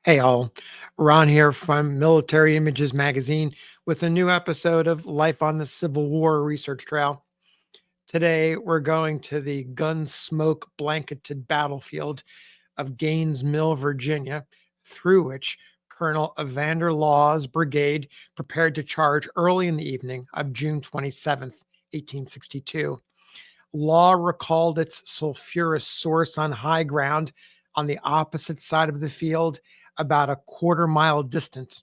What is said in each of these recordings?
Hey all, Ron here from Military Images Magazine with a new episode of Life on the Civil War Research Trail. Today we're going to the gun smoke blanketed battlefield of Gaines Mill, Virginia, through which Colonel Evander Law's brigade prepared to charge early in the evening of June 27th, 1862. Law recalled its sulfurous source on high ground on the opposite side of the field, about a quarter-mile distant.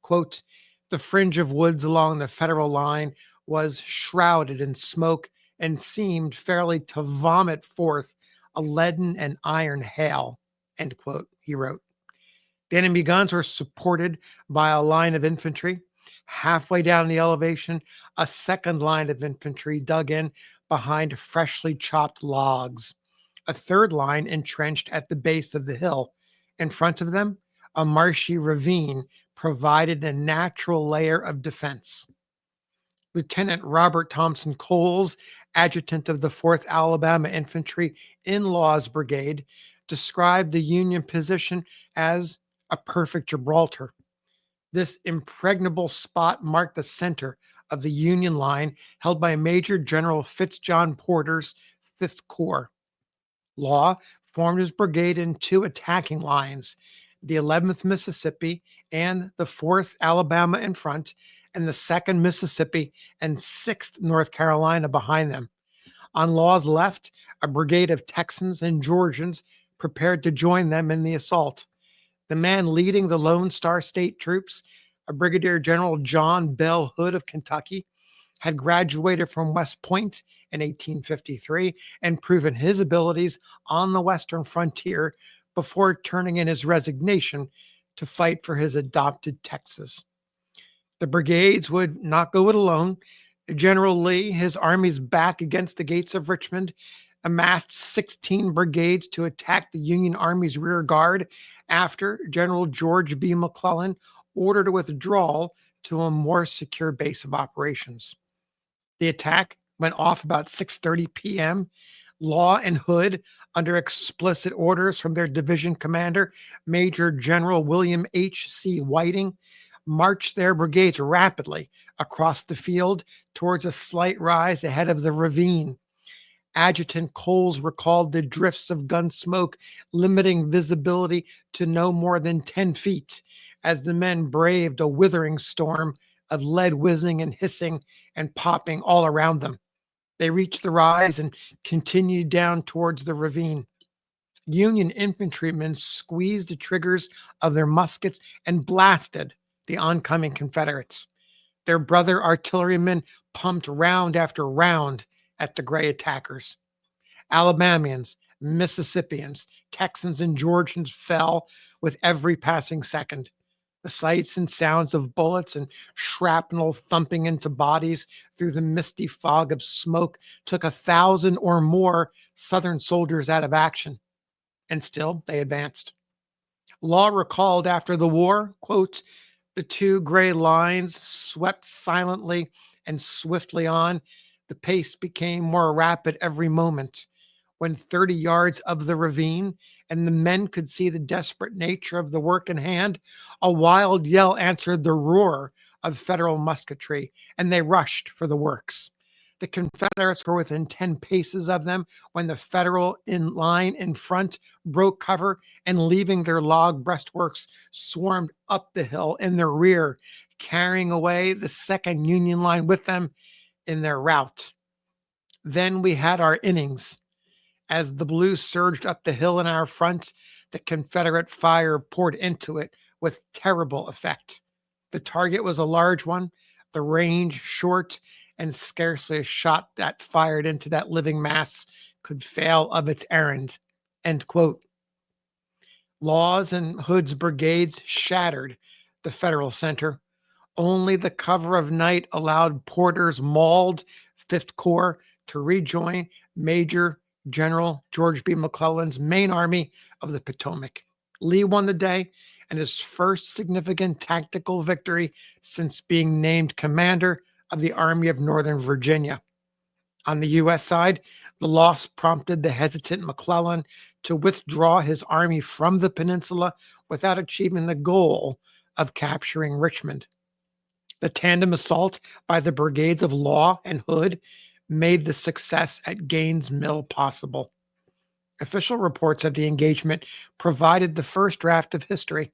Quote, the fringe of woods along the Federal line was shrouded in smoke and seemed fairly to vomit forth a leaden and iron hail, end quote, he wrote. The enemy guns were supported by a line of infantry. Halfway down the elevation, a second line of infantry dug in behind freshly chopped logs. A third line entrenched at the base of the hill. In front of them, a marshy ravine provided a natural layer of defense. Lieutenant Robert Thompson Coles, adjutant of the 4th Alabama Infantry in Law's brigade, described the Union position as a perfect Gibraltar. This impregnable spot marked the center of the Union line held by Major General Fitzjohn Porter's 5th Corps. Law formed his brigade in two attacking lines, the 11th Mississippi and the 4th Alabama in front, and the 2nd Mississippi and 6th North Carolina behind them. On Law's left, a brigade of Texans and Georgians prepared to join them in the assault. The man leading the Lone Star State troops, a Brigadier General John Bell Hood of Kentucky, had graduated from West Point in 1853 and proven his abilities on the Western frontier before turning in his resignation to fight for his adopted Texas. The brigades would not go it alone. General Lee, his armies back against the gates of Richmond, amassed 16 brigades to attack the Union Army's rear guard after General George B. McClellan ordered a withdrawal to a more secure base of operations. The attack went off about 6:30 p.m. Law and Hood, under explicit orders from their division commander, Major General William H.C. Whiting, marched their brigades rapidly across the field towards a slight rise ahead of the ravine. Adjutant Coles recalled the drifts of gun smoke, limiting visibility to no more than 10 feet, as the men braved a withering storm of lead whizzing and hissing and popping all around them. They reached the rise and continued down towards the ravine. Union infantrymen squeezed the triggers of their muskets and blasted the oncoming Confederates. Their brother artillerymen pumped round after round at the gray attackers. Alabamians, Mississippians, Texans, and Georgians fell with every passing second. The sights and sounds of bullets and shrapnel thumping into bodies through the misty fog of smoke took 1,000 or more Southern soldiers out of action. And still, they advanced. Law recalled after the war, quote, the two gray lines swept silently and swiftly on. The pace became more rapid every moment. When 30 yards of the ravine and the men could see the desperate nature of the work in hand, a wild yell answered the roar of Federal musketry, and they rushed for the works. The Confederates were within 10 paces of them when the Federal in line in front broke cover and, leaving their log breastworks, swarmed up the hill in their rear, carrying away the second Union line with them in their rout. Then we had our innings. As the blue surged up the hill in our front, the Confederate fire poured into it with terrible effect. The target was a large one, the range short, and scarcely a shot that fired into that living mass could fail of its errand. End quote. Law's and Hood's brigades shattered the Federal center. Only the cover of night allowed Porter's mauled 5th Corps to rejoin Major General George B. McClellan's main army of the Potomac. Lee won the day and his first significant tactical victory since being named commander of the Army of Northern Virginia. On the U.S. side, the loss prompted the hesitant McClellan to withdraw his army from the peninsula without achieving the goal of capturing Richmond. The tandem assault by the brigades of Law and Hood made the success at Gaines' Mill possible. Official reports of the engagement provided the first draft of history.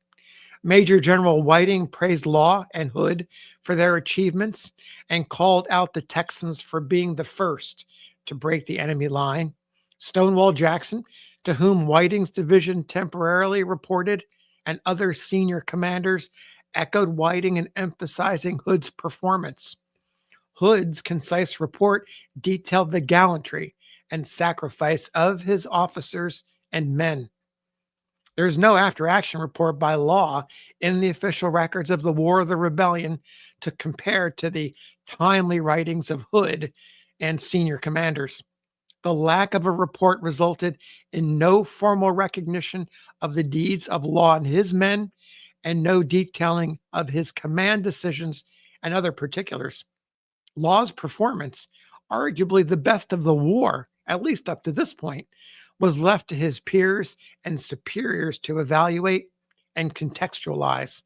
Major General Whiting praised Law and Hood for their achievements and called out the Texans for being the first to break the enemy line. Stonewall Jackson, to whom Whiting's division temporarily reported, and other senior commanders echoed Whiting in emphasizing Hood's performance. Hood's concise report detailed the gallantry and sacrifice of his officers and men. There's no after-action report by Law in the official records of the War of the Rebellion to compare to the timely writings of Hood and senior commanders. The lack of a report resulted in no formal recognition of the deeds of Law and his men, and no detailing of his command decisions and other particulars. Law's performance, arguably the best of the war, at least up to this point, was left to his peers and superiors to evaluate and contextualize.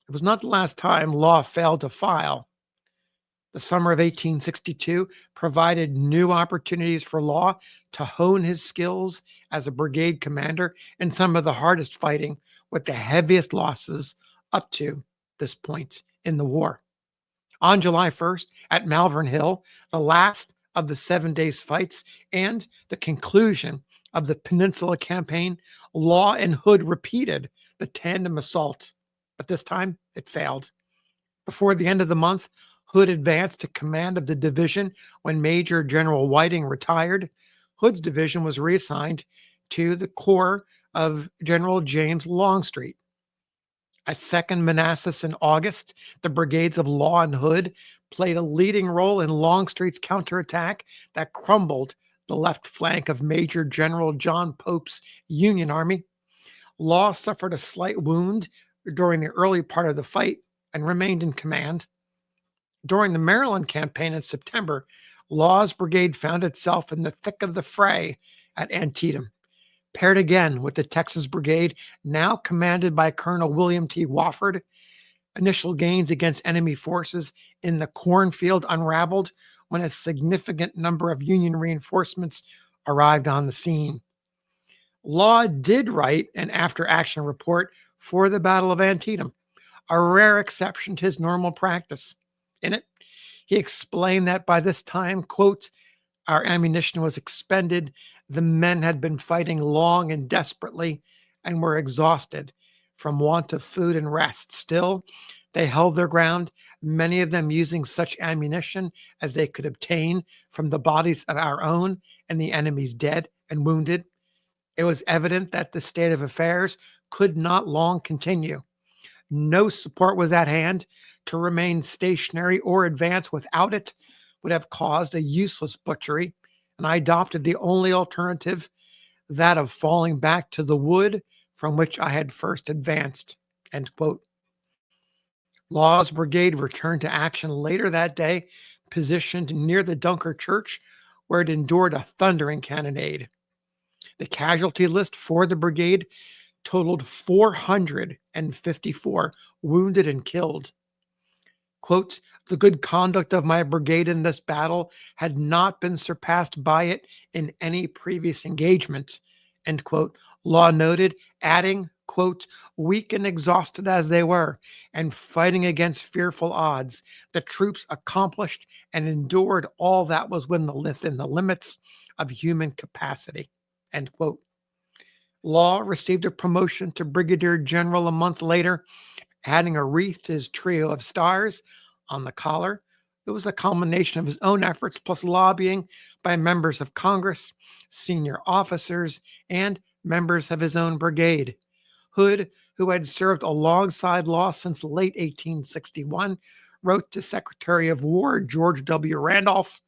It was not the last time Law failed to file. The summer of 1862 provided new opportunities for Law to hone his skills as a brigade commander in some of the hardest fighting with the heaviest losses up to this point in the war. On July 1st at Malvern Hill, the last of the 7 days fights and the conclusion of the Peninsula Campaign, Law and Hood repeated the tandem assault, but this time it failed. Before the end of the month, Hood advanced to command of the division when Major General Whiting retired. Hood's division was reassigned to the corps of General James Longstreet. At 2nd Manassas in August, the brigades of Law and Hood played a leading role in Longstreet's counterattack that crumbled the left flank of Major General John Pope's Union Army. Law suffered a slight wound during the early part of the fight and remained in command. During the Maryland campaign in September, Law's brigade found itself in the thick of the fray at Antietam. Paired again with the Texas Brigade, now commanded by Colonel William T. Wofford, initial gains against enemy forces in the cornfield unraveled when a significant number of Union reinforcements arrived on the scene. Law did write an after-action report for the Battle of Antietam, a rare exception to his normal practice. In it, he explained that by this time, quote, our ammunition was expended. The men had been fighting long and desperately and were exhausted from want of food and rest. Still, they held their ground, many of them using such ammunition as they could obtain from the bodies of our own and the enemy's dead and wounded. It was evident that the state of affairs could not long continue. No support was at hand. To remain stationary or advance without it would have caused a useless butchery, and I adopted the only alternative, that of falling back to the wood from which I had first advanced. End quote. Law's brigade returned to action later that day, positioned near the Dunker Church, where it endured a thundering cannonade. The casualty list for the brigade totaled 454 wounded and killed. Quote, the good conduct of my brigade in this battle had not been surpassed by it in any previous engagement, end quote. Law noted, adding, quote, weak and exhausted as they were, and fighting against fearful odds, the troops accomplished and endured all that was within the limits of human capacity, end quote. Law received a promotion to brigadier general a month later, adding a wreath to his trio of stars on the collar. It was a culmination of his own efforts plus lobbying by members of Congress, senior officers, and members of his own brigade. Hood, who had served alongside Law since late 1861, wrote to Secretary of War George W. Randolph,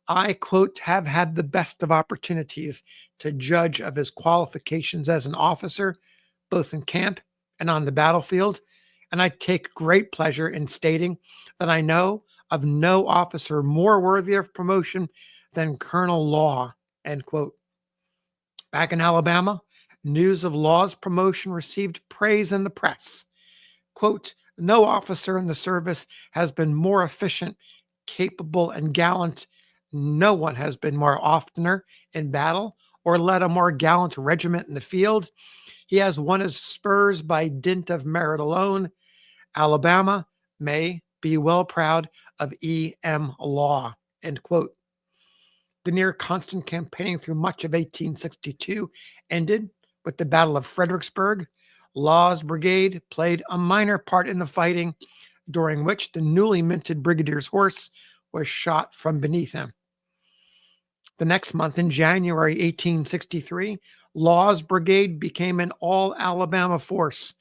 I, quote, have had the best of opportunities to judge of his qualifications as an officer, both in camp and on the battlefield, and I take great pleasure in stating that I know of no officer more worthy of promotion than Colonel Law, end quote. Back in Alabama, news of Law's promotion received praise in the press. Quote, no officer in the service has been more efficient, capable, and gallant. No one has been more oftener in battle or led a more gallant regiment in the field. He has won his spurs by dint of merit alone. Alabama may be well proud of E.M. Law, end quote. The near constant campaigning through much of 1862 ended with the Battle of Fredericksburg. Law's brigade played a minor part in the fighting, during which the newly minted brigadier's horse was shot from beneath him. The next month, in January 1863, Law's brigade became an all-Alabama force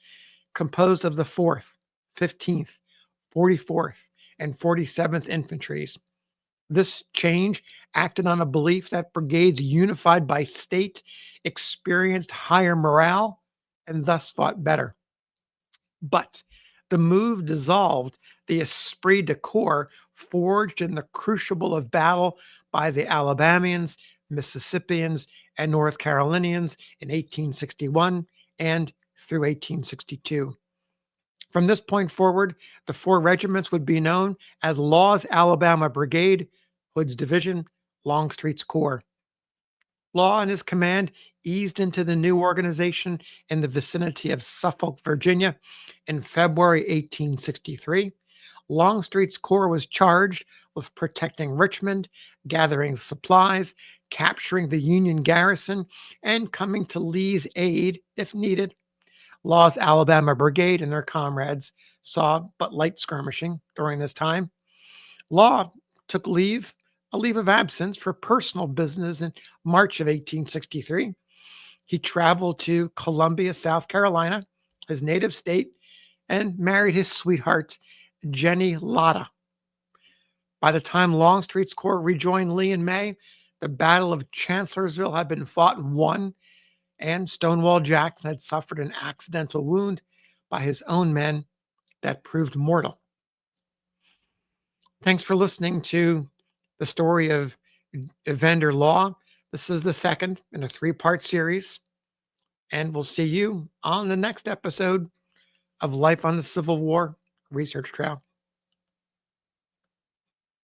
composed of the 4th, 15th, 44th, and 47th Infantries. This change acted on a belief that brigades unified by state experienced higher morale and thus fought better. But the move dissolved the esprit de corps forged in the crucible of battle by the Alabamians, Mississippians, and North Carolinians in 1861 and through 1862. From this point forward, the 4 regiments would be known as Law's Alabama Brigade, Hood's Division, Longstreet's Corps. Law and his command eased into the new organization in the vicinity of Suffolk, Virginia in February 1863. Longstreet's Corps was charged with protecting Richmond, gathering supplies, capturing the Union garrison, and coming to Lee's aid if needed. Law's Alabama Brigade and their comrades saw but light skirmishing during this time. Law took a leave of absence for personal business in March of 1863. He traveled to Columbia, South Carolina, his native state, and married his sweetheart, Jenny Latta. By the time Longstreet's Corps rejoined Lee in May, the Battle of Chancellorsville had been fought and won, and Stonewall Jackson had suffered an accidental wound by his own men that proved mortal. Thanks for listening to the story of Evander Law. This is the second in a 3-part series, and we'll see you on the next episode of Life on the Civil War Research Trail.